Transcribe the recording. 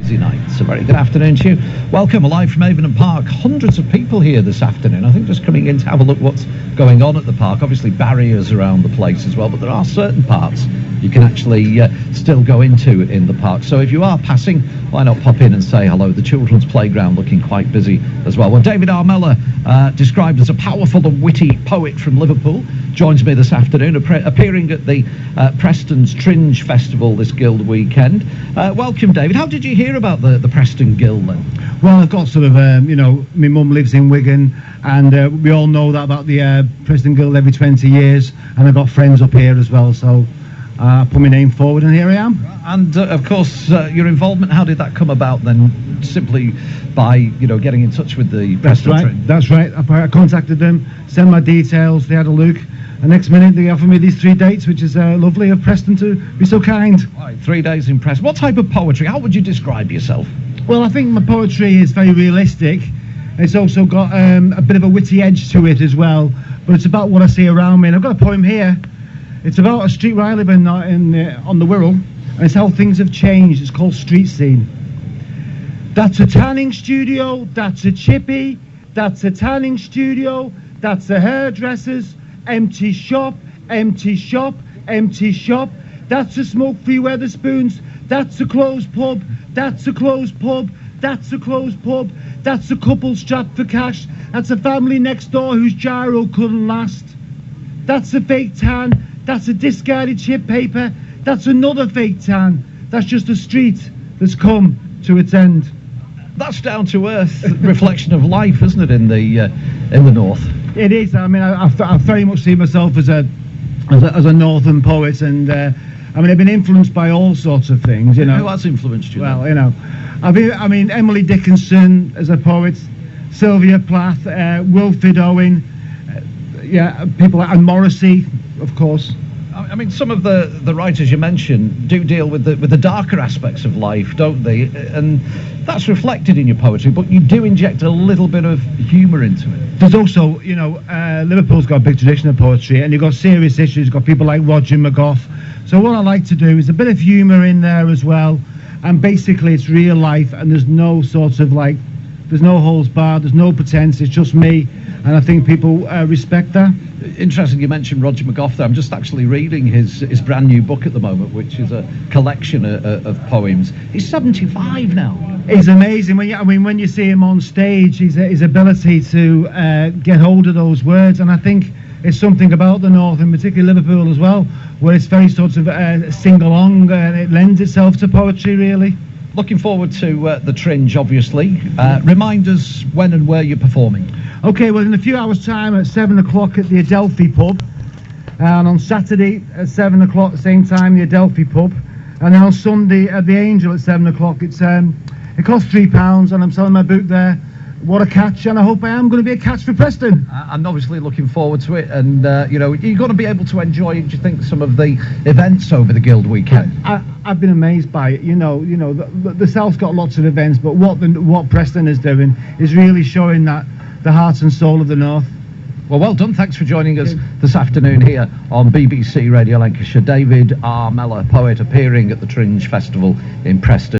Tuesday night. So very good afternoon to you. Welcome, live from Avon Park. Hundreds of people here this afternoon. I think just coming in to have a look what's going on at the park. Obviously barriers around the place as well, but there are certain parts you can actually still go into in the park. So if you are passing, why not pop in and say hello? The children's playground looking quite busy as well. Well, David R. Mellor, described as a powerful and witty poet from Liverpool, joins me this afternoon, appearing at the Preston's Tringe Festival this Guild weekend. Welcome, David. How did you hear about the Preston Guild then? Well, I've got sort of, you know, my mum lives in Wigan, and we all know that about the Preston Guild every 20 years, and I've got friends up here as well, so I put my name forward and here I am. And of course, your involvement, how did that come about then? Simply by, you know, getting in touch with the Preston Tringe? That's right. I contacted them, sent my details, they had a look. The next minute they offered me these 3 dates, which is lovely of Preston to be so kind. Right, 3 days in Preston. What type of poetry? How would you describe yourself? Well, I think my poetry is very realistic. It's also got a bit of a witty edge to it as well, but it's about what I see around me. And I've got a poem here. It's about a street where I live on the Wirral, and it's how things have changed. It's called Street Scene. That's a tanning studio, that's a chippy, that's a tanning studio, that's a hairdresser's, empty shop, empty shop, empty shop. That's a smoke-free Weatherspoons, that's a closed pub, that's a closed pub, that's a closed pub, that's a couple strapped for cash, that's a family next door whose gyro couldn't last. That's a fake tan, that's a discarded chip paper, that's another fake tan, that's just a street that's come to its end. That's down to earth reflection of life, isn't it, in the north? It is. I mean, I very much see myself as a northern poet, and I mean, I've been influenced by all sorts of things. You know, who has influenced you? Well, then? You know, I mean, Emily Dickinson as a poet, Sylvia Plath, Wilfred Owen, yeah, people like, and Morrissey, of course. I mean, some of the writers you mentioned do deal with the darker aspects of life, don't they? And that's reflected in your poetry, but you do inject a little bit of humour into it. There's also, you know, Liverpool's got a big tradition of poetry, and you've got serious issues. You've got people like Roger McGough. So what I like to do is a bit of humour in there as well, and basically it's real life, and there's no sort of like, there's no holds barred, there's no pretense, it's just me, and I think people respect that. Interesting you mentioned Roger McGough there. I'm just actually reading his brand new book at the moment, which is a collection of poems. He's 75 now. He's amazing. When you see him on stage, his ability to get hold of those words, and I think it's something about the north, and particularly Liverpool as well, where it's very sort of sing-along, and it lends itself to poetry, really. Looking forward to the Tringe, obviously. Remind us when and where you're performing. Okay, well, in a few hours' time at 7 o'clock at the Adelphi pub, and on Saturday at 7 o'clock, same time, the Adelphi pub, and then on Sunday at the Angel at 7 o'clock. It costs £3, and I'm selling my book there. What a catch, and I hope I am going to be a catch for Preston. I'm obviously looking forward to it, and you know, you're going to be able to enjoy, do you think, some of the events over the Guild weekend? I've been amazed by it. You know, the South's got lots of events, but what Preston is doing is really showing that the heart and soul of the north. Well done. Thanks for joining us this afternoon here on BBC Radio Lancashire. David R. Mellor, poet, appearing at the Tringe Festival in Preston.